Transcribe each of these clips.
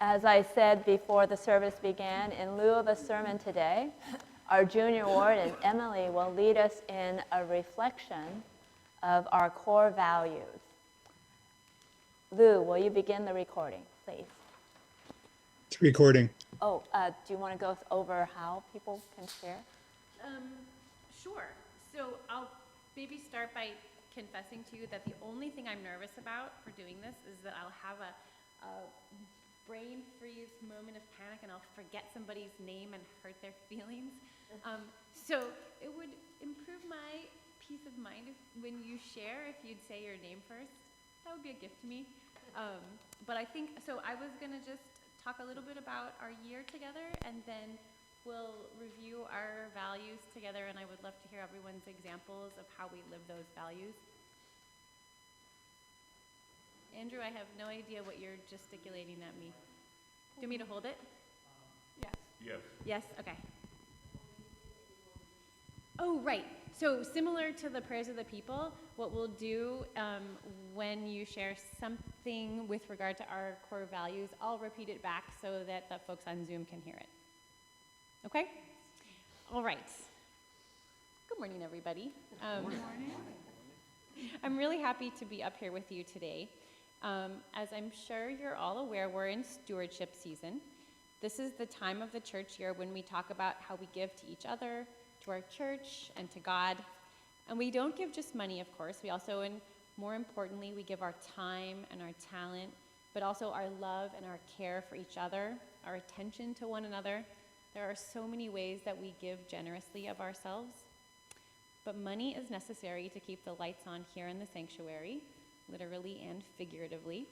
As I said before the service began, in lieu of a sermon today, our junior warden, Emilee, will lead us in a reflection of our core values. Lou, will you begin the recording, please? It's recording. Oh, do you want to go over how people can share? Sure. So I'll maybe start by confessing to you that the only thing I'm nervous about for doing this is that I'll have a brain freeze moment of panic and I'll forget somebody's name and hurt their feelings. So it would improve my peace of mind when you share, if you'd say your name first. That would be a gift to me. But I think, so I was going to just talk a little bit about our year together, and then we'll review our values together, and I would love to hear everyone's examples of how we live those values. Andrew, I have no idea what you're gesticulating at me. Do you want me to hold it? Yes. Yes? Yes? Okay. Oh, right. So similar to the prayers of the people, what we'll do when you share something with regard to our core values, I'll repeat it back so that the folks on Zoom can hear it. Okay? All right. Good morning, everybody. Good morning. I'm really happy to be up here with you today. As I'm sure you're all aware, we're in stewardship season. This is the time of the church year when we talk about how we give to each other, to our church, and to God. And we don't give just money, of course. We also, and more importantly, we give our time and our talent, but also our love and our care for each other, our attention to one another. There are so many ways that we give generously of ourselves. But money is necessary to keep the lights on here in the sanctuary, literally and figuratively.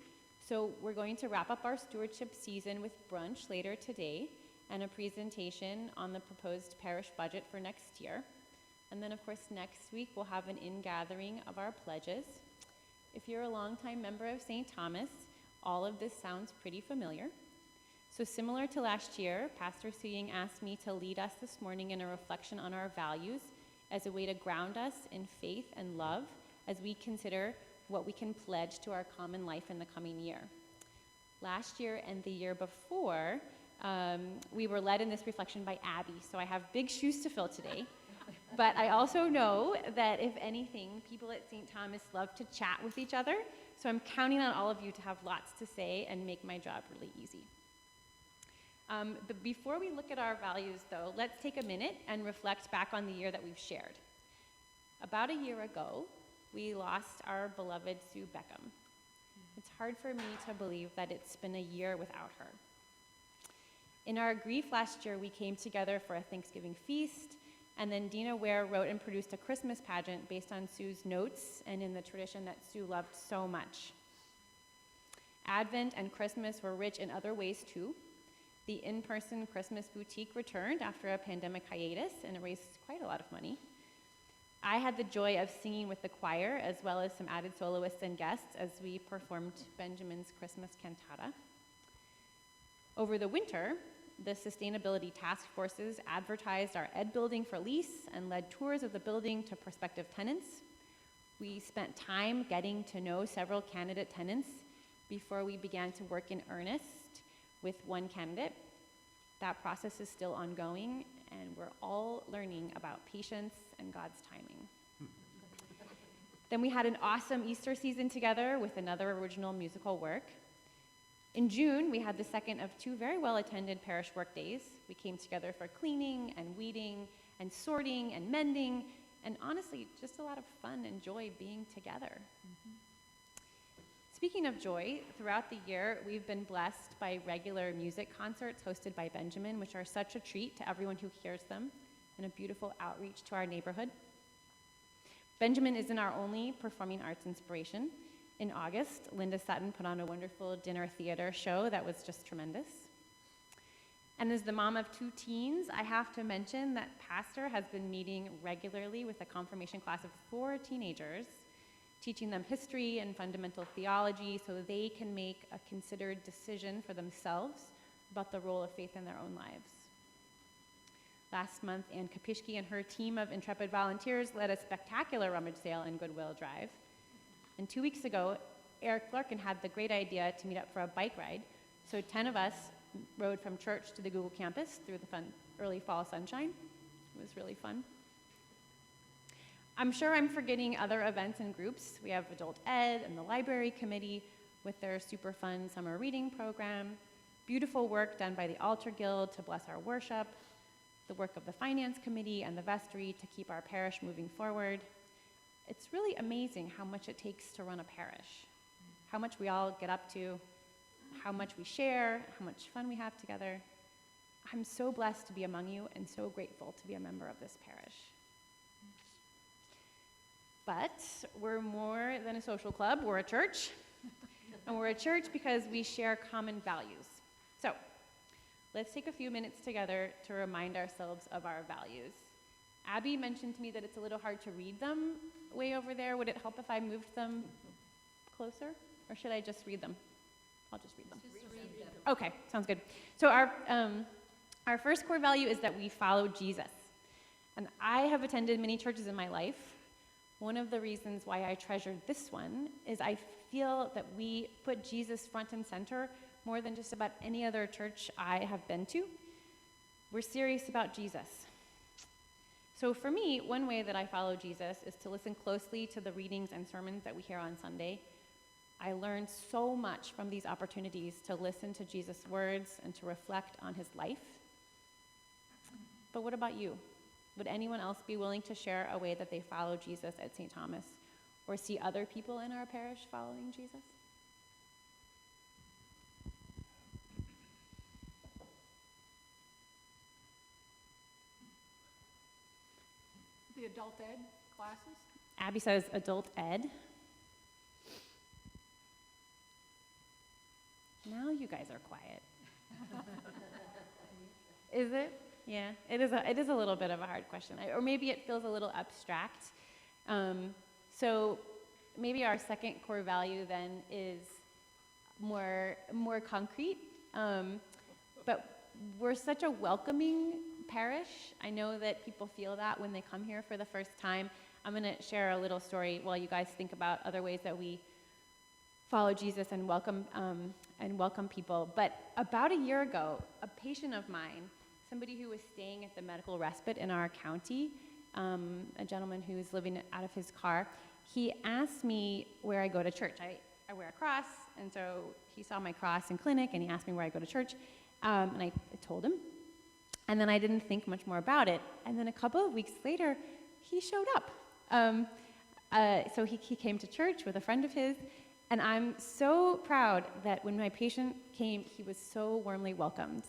So we're going to wrap up our stewardship season with brunch later today and a presentation on the proposed parish budget for next year. And then, of course, next week we'll have an in-gathering of our pledges. If you're a longtime member of St. Thomas, all of this sounds pretty familiar. So similar to last year, Pastor Suying asked me to lead us this morning in a reflection on our values as a way to ground us in faith and love as we consider what we can pledge to our common life in the coming year. Last year and the year before, we were led in this reflection by Abby, so I have big shoes to fill today. But I also know that if anything, people at St. Thomas love to chat with each other, so I'm counting on all of you to have lots to say and make my job really easy. But before we look at our values, though, let's take a minute and reflect back on the year that we've shared. About a year ago, we lost our beloved Sue Beckham. It's hard for me to believe that it's been a year without her. In our grief last year, we came together for a Thanksgiving feast, and then Dina Ware wrote and produced a Christmas pageant based on Sue's notes and in the tradition that Sue loved so much. Advent and Christmas were rich in other ways too. The in-person Christmas boutique returned after a pandemic hiatus, and it raised quite a lot of money. I had the joy of singing with the choir, as well as some added soloists and guests, as we performed Benjamin's Christmas cantata. Over the winter, the sustainability task forces advertised our ed building for lease and led tours of the building to prospective tenants. We spent time getting to know several candidate tenants before we began to work in earnest with one candidate. That process is still ongoing, and we're all learning about patience and God's timing. Then we had an awesome Easter season together with another original musical work. In June, we had the second of two very well-attended parish work days. We came together for cleaning and weeding and sorting and mending, and honestly, just a lot of fun and joy being together. Speaking of joy, throughout the year, we've been blessed by regular music concerts hosted by Benjamin, which are such a treat to everyone who hears them, and a beautiful outreach to our neighborhood. Benjamin isn't our only performing arts inspiration. In August, Linda Sutton put on a wonderful dinner theater show that was just tremendous. And as the mom of two teens, I have to mention that Pastor has been meeting regularly with a confirmation class of 4 teenagers, teaching them history and fundamental theology so they can make a considered decision for themselves about the role of faith in their own lives. Last month, Ann Kapishke and her team of intrepid volunteers led a spectacular rummage sale in Goodwill Drive. And 2 weeks ago, Eric Larkin had the great idea to meet up for a bike ride So 10 of us rode from church to the Google campus through the fun early fall sunshine. It was really fun. I'm sure I'm forgetting other events and groups. We have adult ed and the library committee with their super fun summer reading program, beautiful work done by the Altar Guild to bless our worship, the work of the finance committee and the vestry to keep our parish moving forward. It's really amazing how much it takes to run a parish, how much we all get up to, how much we share, how much fun we have together. I'm so blessed to be among you and so grateful to be a member of this parish. But we're more than a social club, we're a church. And we're a church because we share common values. So let's take a few minutes together to remind ourselves of our values. Abby mentioned to me that it's a little hard to read them way over there. Would it help if I moved them closer? Or should I just read them? I'll just read them. Okay, sounds good. So our first core value is that we follow Jesus. And I have attended many churches in my life. One of the reasons why I treasured this one is I feel that we put Jesus front and center more than just about any other church I have been to. We're serious about Jesus. So for me, one way that I follow Jesus is to listen closely to the readings and sermons that we hear on Sunday. I learned so much from these opportunities to listen to Jesus' words and to reflect on his life. But what about you? Would anyone else be willing to share a way that they follow Jesus at St. Thomas or see other people in our parish following Jesus? The adult ed classes? Abby says adult ed. Now you guys are quiet. Is it? Yeah, it is a little bit of a hard question. Or maybe it feels a little abstract. So maybe our second core value then is more concrete. But we're such a welcoming parish. I know that people feel that when they come here for the first time. I'm going to share a little story while you guys think about other ways that we follow Jesus and welcome people. But about a year ago, a patient of mine, somebody who was staying at the medical respite in our county, a gentleman who was living out of his car, he asked me where I go to church. I wear a cross, and so he saw my cross in clinic, and he asked me where I go to church, and I told him. And then I didn't think much more about it. And then a couple of weeks later, he showed up. So he came to church with a friend of his, and I'm so proud that when my patient came, he was so warmly welcomed.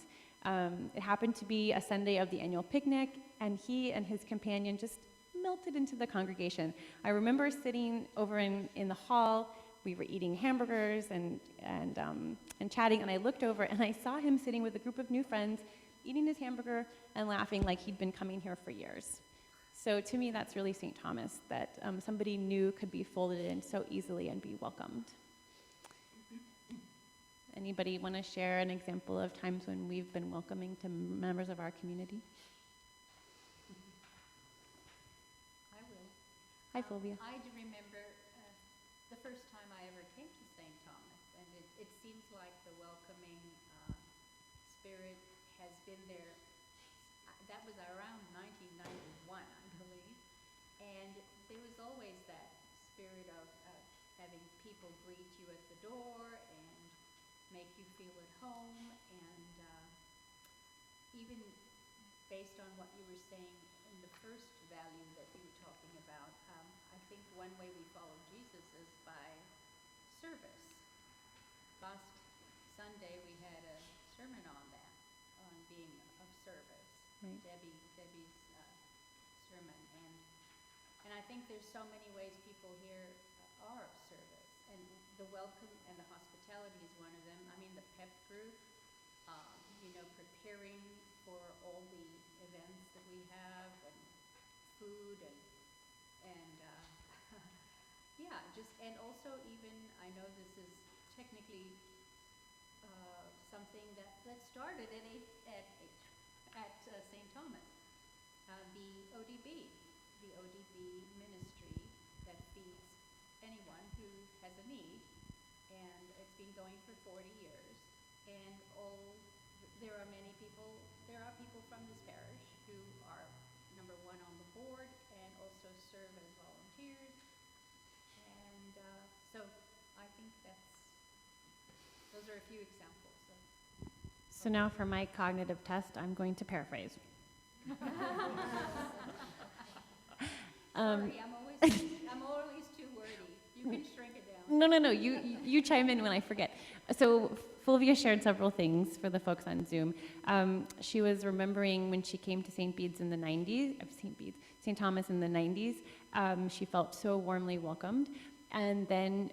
It happened to be a Sunday of the annual picnic, and he and his companion just melted into the congregation. I remember sitting over in the hall. We were eating hamburgers and chatting, and I looked over, and I saw him sitting with a group of new friends, eating his hamburger and laughing like he'd been coming here for years. So to me, that's really St. Thomas, that somebody new could be folded in so easily and be welcomed. Anybody want to share an example of times when we've been welcoming to members of our community? I will. Hi, Fulvia. I do remember the first time I ever came to St. Thomas, and it seems like the welcoming spirit has been there. That was around 1991, I believe, and there was always that spirit of having people greet you at the door and make you feel at home, and even based on what you were saying in the first value that you were talking about, I think one way we follow Jesus is by service. Last Sunday we had a sermon on that, on being of service. Right. Debbie's sermon, and I think there's so many ways people here are of service, and the welcome and the hospitality is one of them. I mean, the pep group, preparing for all the events that we have, and food, and yeah, and also even, I know this is technically something that started at St. Thomas, the ODB ministry that feeds anyone who has a need, and it's been going for 40 years, And there are many people, there are people from this parish who are, number one, on the board and also serve as volunteers. And so I think those are a few examples. So now for my cognitive test, I'm going to paraphrase. Sorry, I'm always too wordy. You can shrink it down. No, you chime in when I forget. So Fulvia shared several things for the folks on Zoom. She was remembering when she came to St. Bede's in the 90s, St. Thomas in the 90s. She felt so warmly welcomed. And then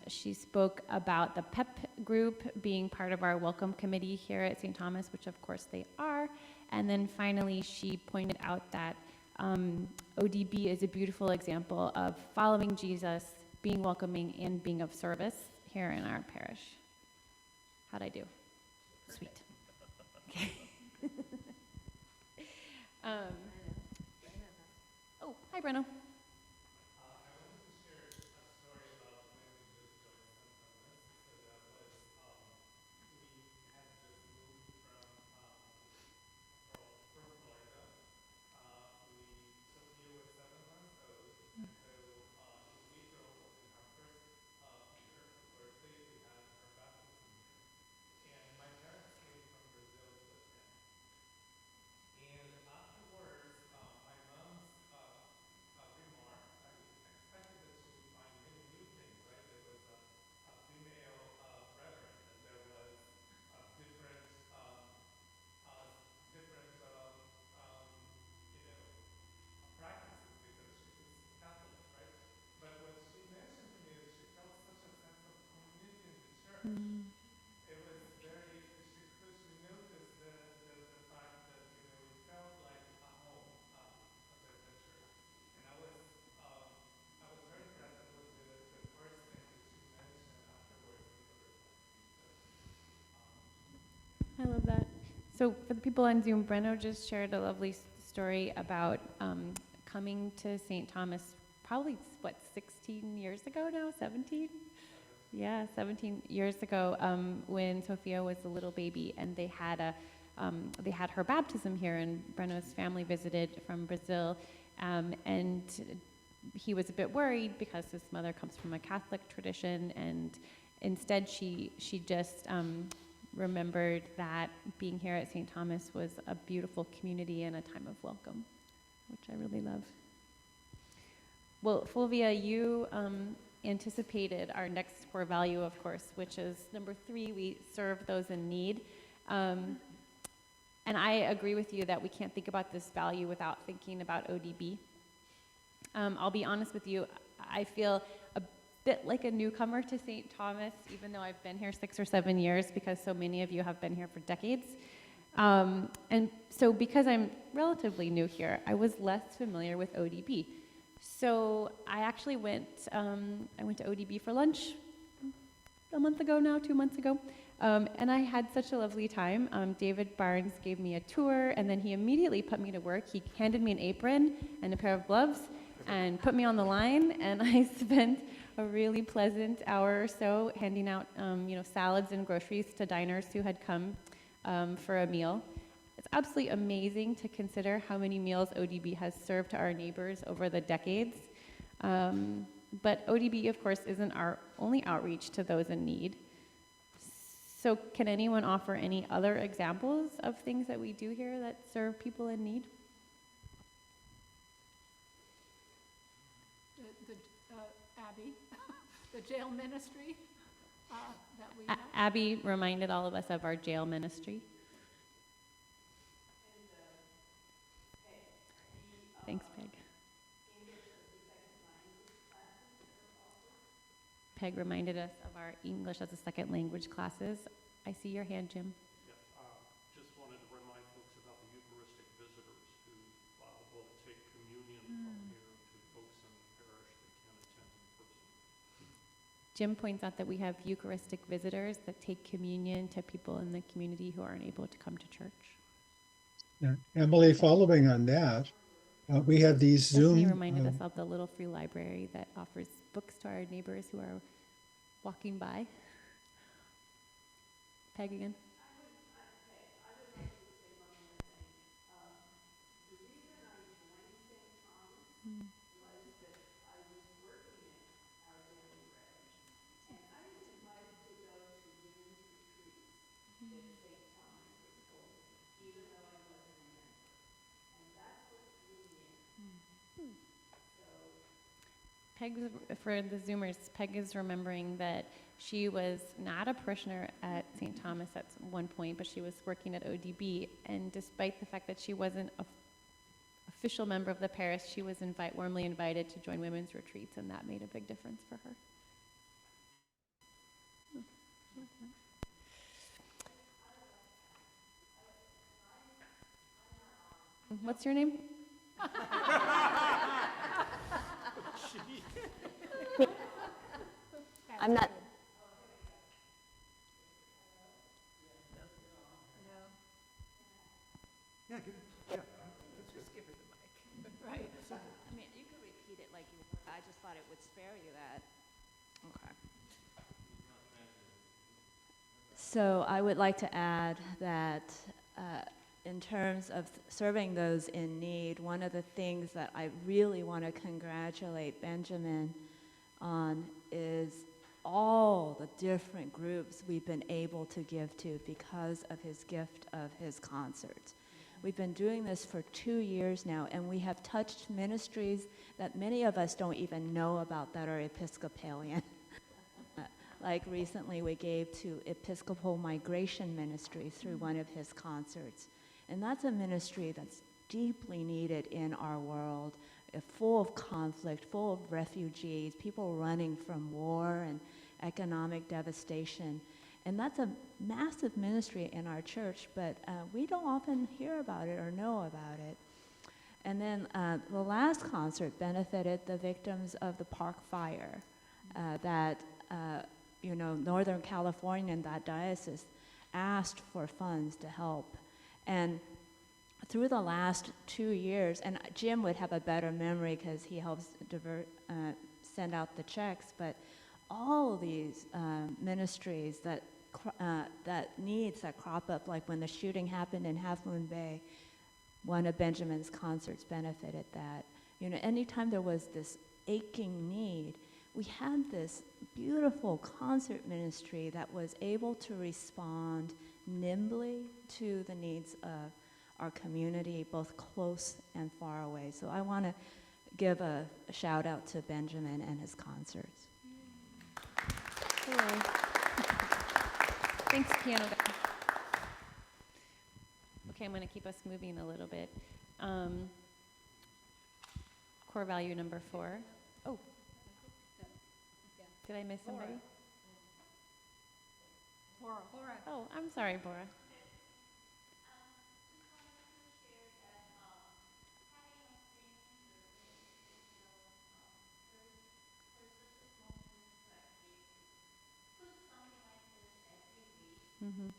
she spoke about the PEP group being part of our welcome committee here at St. Thomas, which of course they are. And then finally, she pointed out that ODB is a beautiful example of following Jesus, being welcoming, and being of service here in our parish. How'd I do? Sweet. Okay. Oh, hi, Breno. It was very, she noticed the fact that, it felt like a home at the church. And I was very impressed. That was the first thing that she mentioned afterwards. I love that. So for the people on Zoom, Breno just shared a lovely story about coming to St. Thomas probably, 16 years ago now, 17? Yeah, 17 years ago, when Sophia was a little baby, and they had her baptism here, and Breno's family visited from Brazil, and he was a bit worried because his mother comes from a Catholic tradition, and instead she just remembered that being here at St. Thomas was a beautiful community and a time of welcome, which I really love. Well, Fulvia, you anticipated our next core value, of course, which is number 3, we serve those in need. And I agree with you that we can't think about this value without thinking about ODB. I'll be honest with you, I feel a bit like a newcomer to St. Thomas, even though I've been here 6 or 7 years, because so many of you have been here for decades. And so because I'm relatively new here, I was less familiar with ODB. So I actually went to ODB for lunch a month ago now, 2 months ago, and I had such a lovely time. David Barnes gave me a tour, and then he immediately put me to work. He handed me an apron and a pair of gloves and put me on the line, and I spent a really pleasant hour or so handing out salads and groceries to diners who had come for a meal. It's absolutely amazing to consider how many meals ODB has served to our neighbors over the decades. But ODB, of course, isn't our only outreach to those in need. So can anyone offer any other examples of things that we do here that serve people in need? Abby, the jail ministry that we have. Abby reminded all of us of our jail ministry. Thanks, Peg. Peg reminded us of our English as a second language classes. I see your hand, Jim. Yeah, just wanted to remind folks about the Eucharistic visitors who will take communion from here to folks in the parish that can't attend in person. Jim points out that we have Eucharistic visitors that take communion to people in the community who aren't able to come to church. Yeah. Emilee, following on that, we have these Zoom. He reminded us of the little free library that offers books to our neighbors who are walking by. Peg again. Peg's, for the Zoomers, Peg is remembering that she was not a parishioner at St. Thomas at one point, but she was working at ODB, and despite the fact that she wasn't an official member of the parish, she was warmly invited to join women's retreats, and that made a big difference for her. What's your name? I'm not, Yeah, Right. I mean, you could repeat it like you, I just thought it would spare you that. Okay. So I would like to add that in terms of serving those in need, one of the things that I really want to congratulate Benjamin on is all the different groups we've been able to give to because of his gift of his concerts. We've been doing this for 2 years now, and we have touched ministries that many of us don't even know about that are Episcopalian. Like recently we gave to Episcopal Migration Ministry through one of his concerts. And that's a ministry that's deeply needed in our world, full of conflict, full of refugees, people running from war and economic devastation. And that's a massive ministry in our church, but we don't often hear about it or know about it. And then the last concert benefited the victims of the Park Fire that, Northern California and that diocese asked for funds to help. And through the last 2 years, and Jim would have a better memory because he helps send out the checks, but all of these ministries that needs that crop up, like when the shooting happened in Half Moon Bay, one of Benjamin's concerts benefited that. Anytime there was this aching need, we had this beautiful concert ministry that was able to respond nimbly to the needs of our community, both close and far away. So I want to give a shout out to Benjamin and his concerts. Cool. Thanks, piano guy. Okay, I'm going to keep us moving a little bit. Core value number 4. Oh. Did I miss somebody? Bora. Oh, I'm sorry, Bora. Mm-hmm.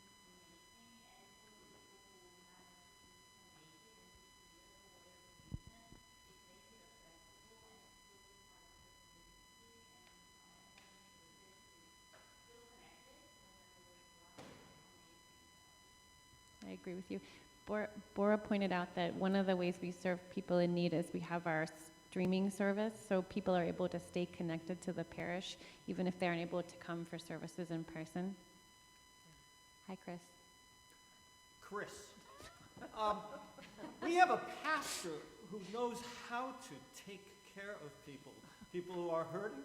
I agree with you. Bora pointed out that one of the ways we serve people in need is we have our streaming service, so people are able to stay connected to the parish, even if they aren't able to come for services in person. Hi, Chris. Chris, we have a pastor who knows how to take care of people who are hurting,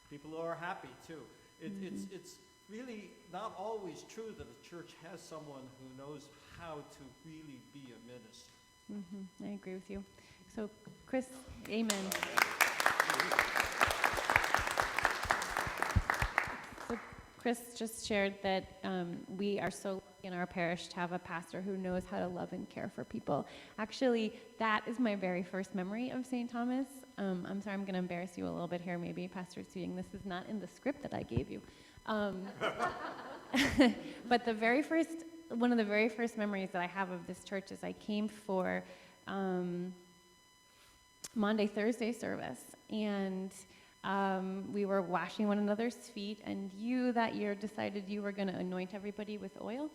people who are happy too. It's really not always true that a church has someone who knows how to really be a minister. I agree with you. So, Chris, amen. So, Chris just shared that we are so lucky in our parish to have a pastor who knows how to love and care for people. Actually, that is my very first memory of St. Thomas. I'm sorry, I'm going to embarrass you a little bit here, maybe, Pastor Suding. This is not in the script that I gave you. But one of the very first memories that I have of this church is I came for Maundy, Thursday service, and We were washing one another's feet, and you that year decided you were going to anoint everybody with oil.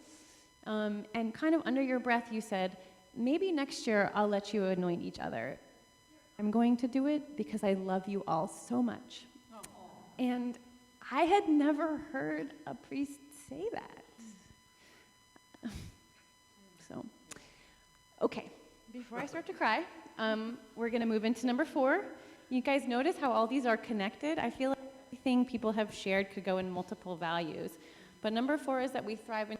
And kind of under your breath, you said, maybe next year I'll let you anoint each other. I'm going to do it because I love you all so much. And I had never heard a priest say that. So, okay, before I start to cry, we're going to move into number 4. You guys notice how all these are connected? I feel like everything people have shared could go in multiple values. But number 4 is that we thrive in.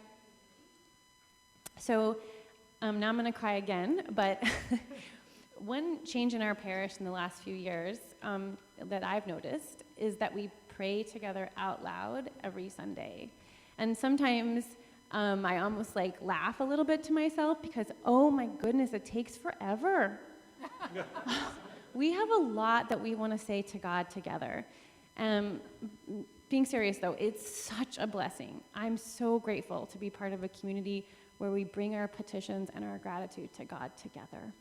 So now I'm going to cry again, but one change in our parish in the last few years that I've noticed is that we pray together out loud every Sunday. And sometimes I almost like laugh a little bit to myself because, oh my goodness, it takes forever. We have a lot that we want to say to God together. Being serious though, it's such a blessing. I'm so grateful to be part of a community where we bring our petitions and our gratitude to God together.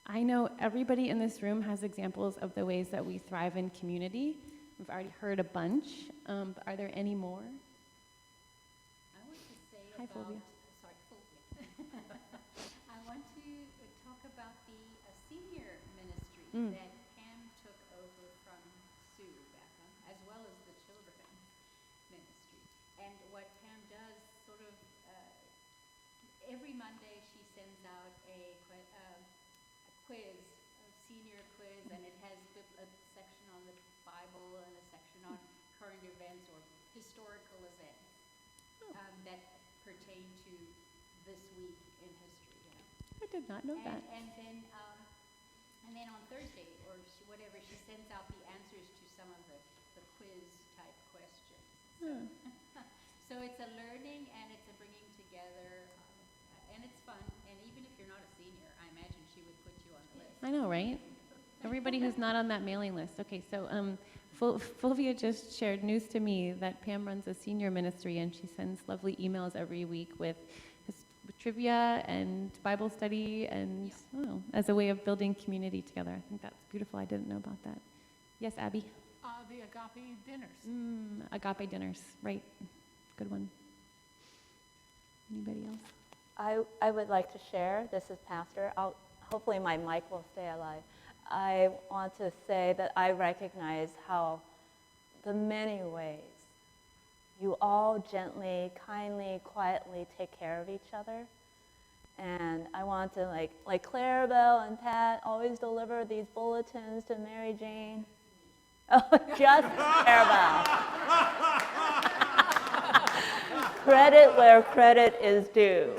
I know everybody in this room has examples of the ways that we thrive in community. We've already heard a bunch. But are there any more? I want to say Hi, about, Fulvia. sorry, Fulvia. I want to talk about the senior ministry that Pam took over from Sue Beckham, as well as the children ministry. And what Pam does, sort of, every Monday she sends out a quiz, a senior quiz, and it has a section on the Bible and a section on current events or historical events that pertain to this week in history. You know? I did not know that. And then on Thursday or whatever, she sends out the answers to some of the quiz type questions. So it's a learning and it's a bringing together, and it's fun. And even if you're not a senior, I imagine she would put you on the list. I know, right? Everybody who's not on that mailing list. Okay, so Fulvia just shared news to me that Pam runs a senior ministry and she sends lovely emails every week with trivia and Bible study and as a way of building community together. I think that's beautiful. I didn't know about that. Yes, Abby? The agape dinners. Agape dinners, right. Good one. Anybody else? I would like to share. This is Pastor. Hopefully my mic will stay alive. I want to say that I recognize how the many ways you all gently, kindly, quietly take care of each other. And I want to, like Clarabelle and Pat always deliver these bulletins to Mary Jane. Oh, just Clarabelle. Credit where credit is due.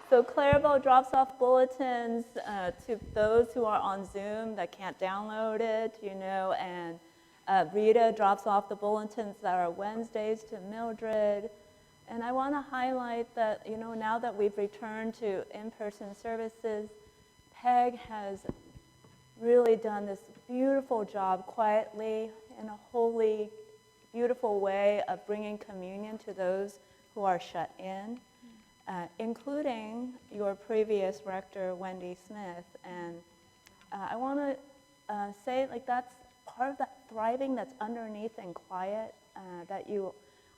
So Clarabelle drops off bulletins to those who are on Zoom that can't download it, and Rita drops off the bulletins that are Wednesdays to Mildred. And I want to highlight that, now that we've returned to in-person services, Peg has really done this beautiful job quietly in a holy, beautiful way of bringing communion to those who are shut in. Including your previous rector, Wendy Smith. And I want to say, that's part of that thriving that's underneath and quiet that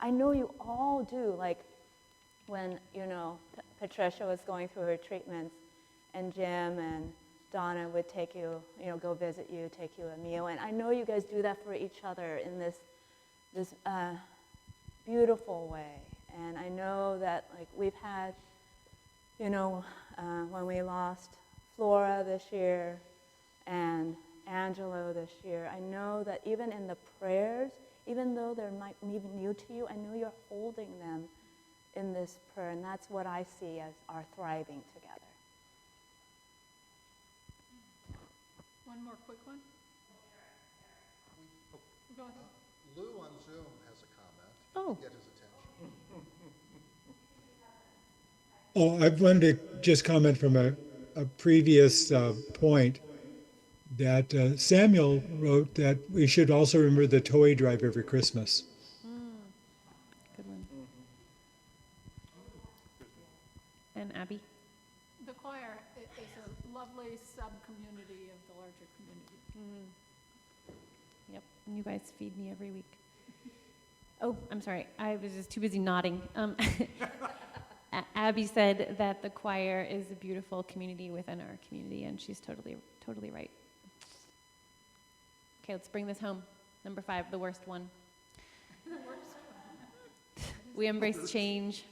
I know you all do. Like when, Patricia was going through her treatments and Jim and Donna would take you, go visit you, take you a meal. And I know you guys do that for each other in this beautiful way. And I know that, we've had, when we lost Flora this year and Angelo this year, I know that even in the prayers, even though they might be new to you, I know you're holding them in this prayer. And that's what I see as our thriving together. One more quick one. Go ahead. Lou on Zoom has a comment. Oh. Get his attention. Oh, I wanted to just comment from a previous point that Samuel wrote that we should also remember the toy drive every Christmas. Good one. And Abby? The choir is You guys feed me every week. Oh, I'm sorry. I was just too busy nodding. Abby said that the choir is a beautiful community within our community, and she's totally right. Okay, let's bring this home. Number 5, the worst one. We embrace change.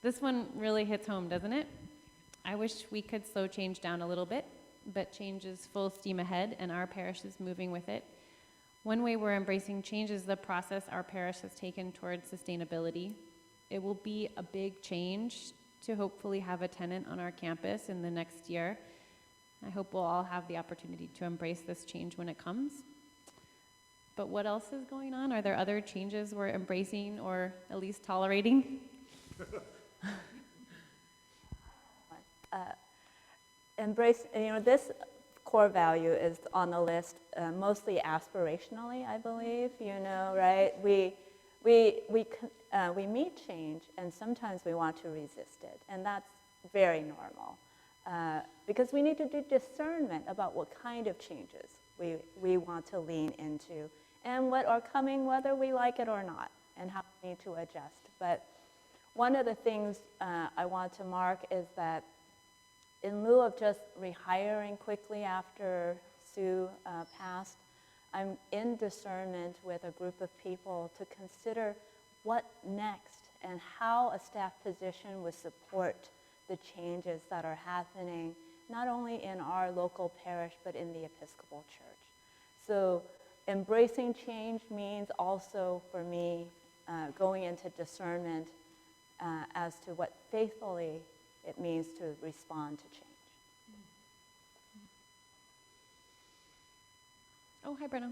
This one really hits home, doesn't it? I wish we could slow change down a little bit, but change is full steam ahead, and our parish is moving with it. One way we're embracing change is the process our parish has taken towards sustainability. It will be a big change to hopefully have a tenant on our campus in the next year. I hope we'll all have the opportunity to embrace this change when it comes. But what else is going on? Are there other changes we're embracing or at least tolerating? Embrace, this core value is on the list mostly aspirationally, I believe, right? We meet change, and sometimes we want to resist it, and that's very normal. Because we need to do discernment about what kind of changes we want to lean into, and what are coming whether we like it or not, and how we need to adjust. But one of the things I want to mark is that in lieu of just rehiring quickly after Sue passed, I'm in discernment with a group of people to consider what next and how a staff position would support the changes that are happening, not only in our local parish, but in the Episcopal Church. So embracing change means also, for me, going into discernment as to what faithfully it means to respond to change. Oh, hi, Brenna.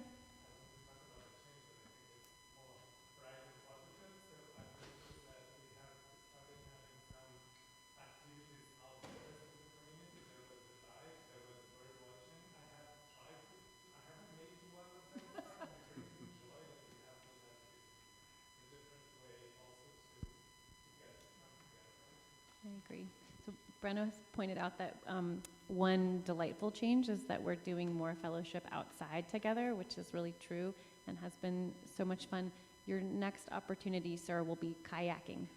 I agree. So Brenna pointed out that one delightful change is that we're doing more fellowship outside together, which is really true and has been so much fun. Your next opportunity, sir, will be kayaking.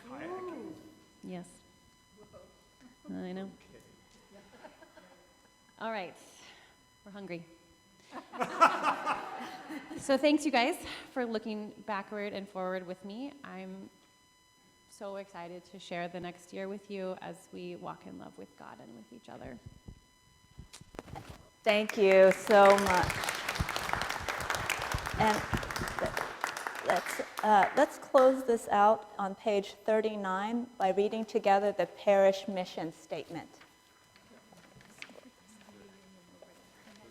Kayaking? Yes. I know. All right. We're hungry. So thanks, you guys, for looking backward and forward with me. I'm so excited to share the next year with you as we walk in love with God and with each other. Thank you so much. And let's close this out on page 39 by reading together the parish mission statement.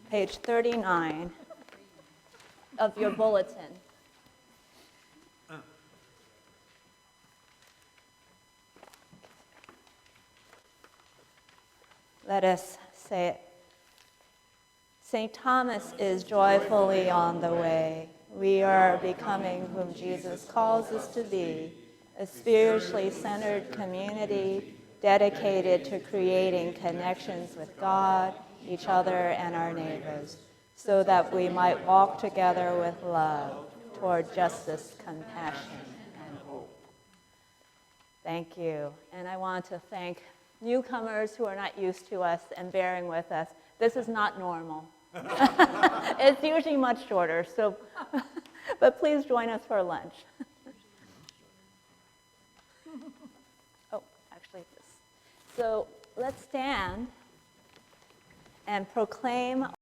Page 39 of your bulletin. Let us say it. St. Thomas is joyfully on the way. We are becoming whom Jesus calls us to be, a spiritually centered community dedicated to creating connections with God, each other, and our neighbors, so that we might walk together with love toward justice, compassion, and hope. Thank you. And I want to thank newcomers who are not used to us and bearing with us. This is not normal. It's usually much shorter, so, but please join us for lunch. Oh, actually this. So let's stand and proclaim